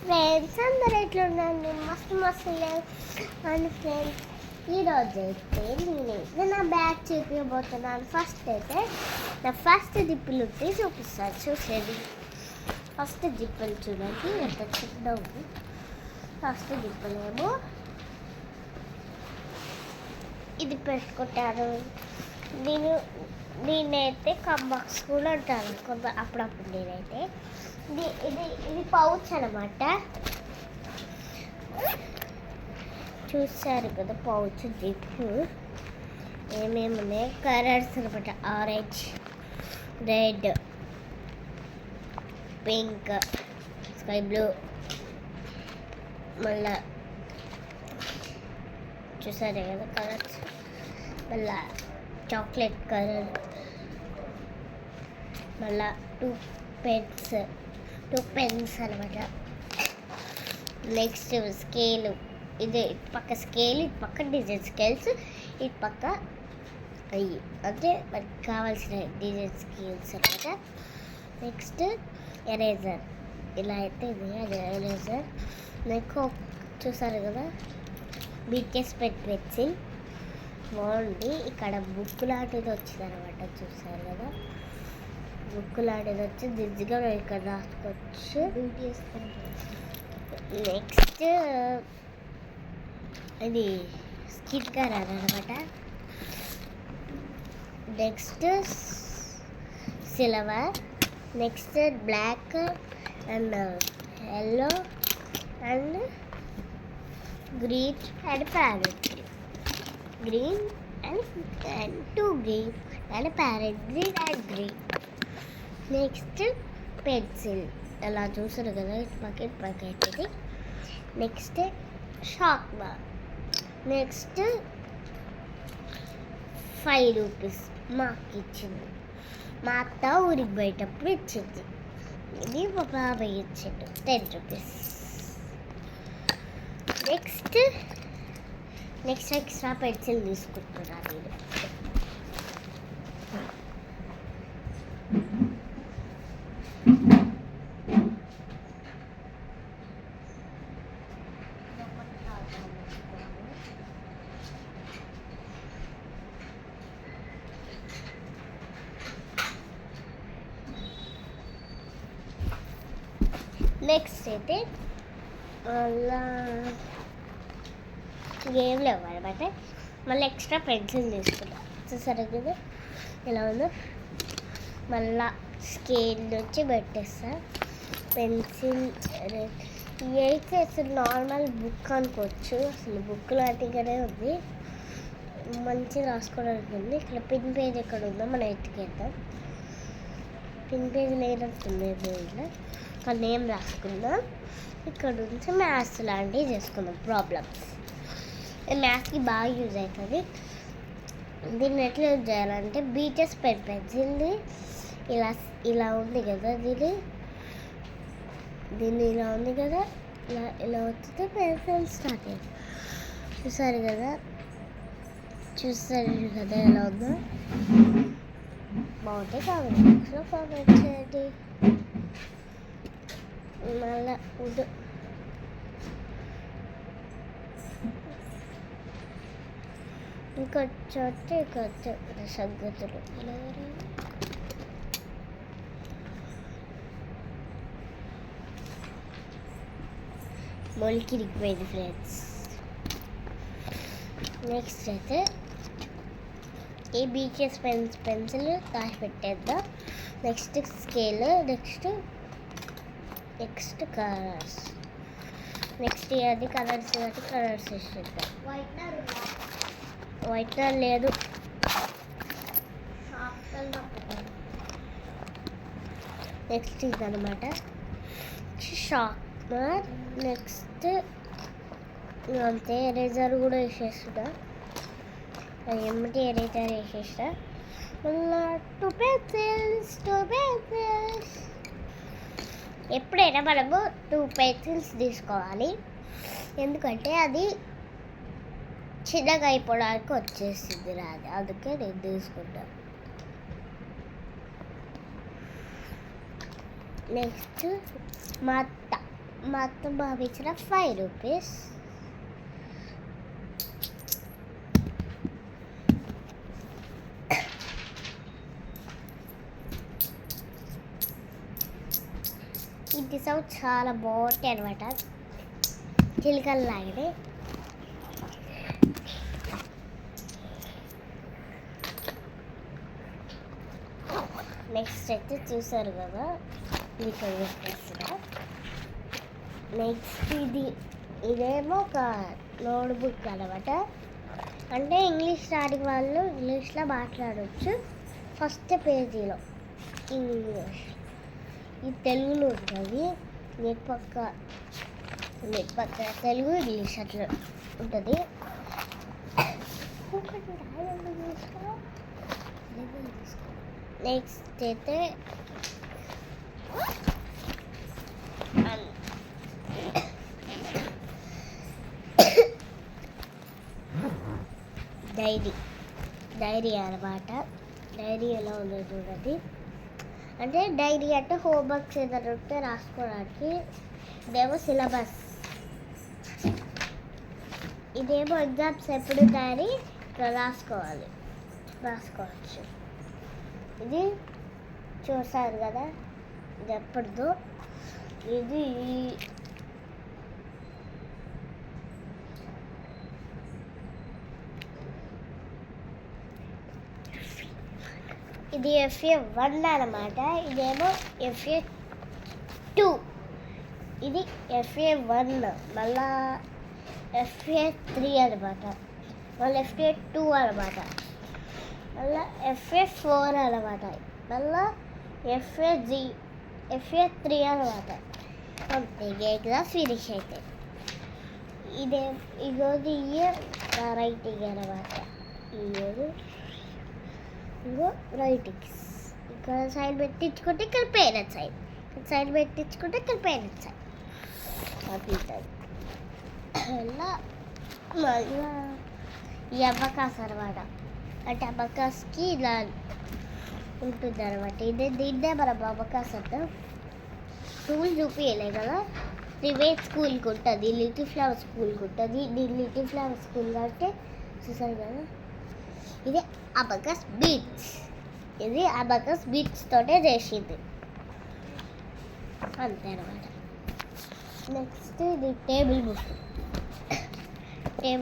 Friends అందరు ఎట్లున్నాను మస్తు మస్తు అని ఫ్రెండ్స్ ఈరోజు అయితే నేనైతే నా బ్యాగ్ చూపించబోతున్నాను. ఫస్ట్ అయితే నా ఫస్ట్ జిప్పులు ఉంటే చూపిస్తాను. చూసేది ఫస్ట్ జిప్పులు చూడండి ఎంత చిన్నవి. ఫస్ట్ జిప్పులేమో ఇది పెట్టుకుంటాను. నేనైతే కంబాక్స్ కూడా అంటాను అప్పుడప్పుడు. నేనైతే ఇది పౌచ్ అనమాట. చూసారు కదా పౌచ్ జిప్పు ఏమేమి ఉన్నాయి. కలర్స్ అనమాట, orange, red, pink, sky blue, మళ్ళా చూసారు కదా కలర్స్, మళ్ళా చాక్లెట్ కలర్, మళ్ళా టూ పెన్స్ అనమాట. నెక్స్ట్ స్కేలు, ఇది ఇటు పక్క స్కేల్, ఇటు పక్క డిజైన్ స్కేల్స్, ఇటు పక్క అయ్యి అంటే మనకి కావాల్సిన డిజైన్ స్కేల్స్ అనమాట. నెక్స్ట్ ఎరేజర్, ఇలా అయితే ఇది అది ఎరేజర్. నెక్స్ట్ చూసారు కదా బీటీఎస్ పెన్సిల్ బాగుంది. ఇక్కడ బుక్ లాంటిది వచ్చింది అనమాట. చూసారు కదా బుక్ లాంటిది వచ్చి దిద్దుగా ఇక్కడ రాసుకోవచ్చు. నెక్స్ట్ ఇది స్టిక్కర్ అనమాట. Next silver, next black and yellow and green and parrot green and two green and parrot green and green. Next pencil అలా చూసారు కదా ఇటు పకెట్ ఇది. Next choc bar. Next 5 rupees మా అక్క ఇచ్చింది. మా అత్త ఊరికి పోయేటప్పుడు ఇచ్చింది. ఇది మా బాబాయ్ ఇచ్చిండు 10 రూపీస్. నెక్స్ట్ ఎక్స్ట్రా పెన్సిల్ తీసుకుంటున్నాను నేను. నెక్స్ట్ అయితే అలా ఏం లేవు అనమాట. మళ్ళీ ఎక్స్ట్రా పెన్సిల్ తీసుకున్నా. చూసారు కదా ఇలా ఉందో. మళ్ళా స్కేల్ నుంచి పెట్టేస్తా. పెన్సిల్ ఇవి అయితే అసలు నార్మల్ బుక్ అనుకోవచ్చు. అసలు బుక్ లాంటిగానే ఉంది, మంచిగా రాసుకోవడానికి ఉంది. ఇక్కడ పిన్ పేజ్ ఎక్కడ ఉందో మనం ఎత్తుకేద్దాం. పిన్ పేజ్ లేనట్టుంది ఇలా. ఇక్కడ నేమ్ రాసుకుందాం. ఇక్కడ నుంచి మ్యాథ్స్ లాంటివి చేసుకుందాం, ప్రాబ్లమ్స్. మ్యాథ్స్కి బాగా యూజ్ అవుతుంది. దీన్ని ఎట్లా యూజ్ చేయాలంటే బీటీఎస్ పెన్సిల్ని ఇలా ఉంది కదా, దీన్ని ఇలా ఉంది కదా, ఇలా వచ్చితే పెన్సిల్ స్టార్ట్ అయ్యింది. చూసారు కదా ఎలా ఉందో. బాగుంటే కామెంట్ చేయండి. మళ్ళా ఇంకొచ్చే సంగతులు మొలికి రిక్వైంది ఫ్రెండ్స్. నెక్స్ట్ అయితే ఈ బీటీఎస్ పెన్సిల్ దాచి పెట్టేద్దాం. Next scale, next colours. Next అది కలర్స్ వేసేద్దాం. వైట్నర్ లేదు, నెక్స్ట్ ఇదనమాట షార్ప్నర్. నెక్స్ట్ అంతే ఎరేజర్ కూడా వేసేస్తున్నా. ఏమిటి ఎరేజర్ వేసేస్తా. మళ్ళీ టూ పెన్సిల్స్. ఎప్పుడైనా మనము 2 పెన్సిల్స్ తీసుకోవాలి, ఎందుకంటే అది చిన్నగా అయిపోవడానికి వచ్చేసింది రాదు. అందుకే నేను తీసుకుంటాను. నెక్స్ట్ మా మా అత్త బాబు ఇచ్చిన 5 రూపీస్. ఇంటి సౌండ్ చాలా బాగుంటాయి అనమాట, చిలుకలు లాగానే. నెక్స్ట్ అయితే చూసారు కదా, ఇది పెట్టేస్తున్నా. నెక్స్ట్ ఇదేమో ఒక నోట్బుక్ అనమాట. అంటే ఇంగ్లీష్ రాని వాళ్ళు ఇంగ్లీష్లో మాట్లాడవచ్చు. ఫస్ట్ పేజీలో ఇంగ్లీష్, ఇది తెలుగులో ఉంటుంది. నెట్ పక్క తెలుగు ఇంగ్లీష్ అట్లా ఉంటుంది. నెక్స్ట్ అయితే డైరీ అనమాట. డైరీ ఎలా ఉందో చూడండి. అంటే డైరీ అంటే హోంవర్క్స్ ఏదైనా ఉంటే రాసుకోవడానికి. ఇదేమో సిలబస్, ఇదేమో ఎగ్జామ్స్ ఎప్పుడు డైరీ రాసుకోవచ్చు. ఇది చూసారు కదా, ఇది ఎప్పటిదో. ఇది FA1 అనమాట. ఇదేమో FA2. ఇది FA1, మళ్ళా FA3 అనమాట, మళ్ళీ FA2 అనమాట, మళ్ళీ FA4 అనమాట, మళ్ళీ FA3 అనమాట. అంతే, ఎగ్జామ్ ఫినిష్ అయితే. ఇగోది నా రైటింగ్ అనమాట. ఇంకో రైటింగ్స్, ఇక్కడ సైడ్ పెట్టించుకుంటే ఇక్కడ పేరెంట్ సైడ్, సైడ్ పెట్టించుకుంటే ఇక్కడ పేరెంట్ సైడ్ అట్లుంటుంది. అలా మళ్ళీ ఈ అబకాస్ అనమాట. అంటే అబకాస్కి ఇలా ఉంటుంది అనమాట. దీన్నే మనం అబకాస్ అంటాం. స్కూల్ చూపించలే కదా, ప్రైవేట్ స్కూల్కి ఉంటుంది, లిటిల్ ఫ్లవర్ స్కూల్కి ఉంటుంది. లిటిల్ ఫ్లవర్ స్కూల్ అంటే చూసారు కదా. ఇది అబకస్ బీట్స్, ఇది అబకస్ బీట్స్ తోటే చేసింది అంతే అనమాట. నెక్స్ట్ ఇది టేబుల్ బుక్.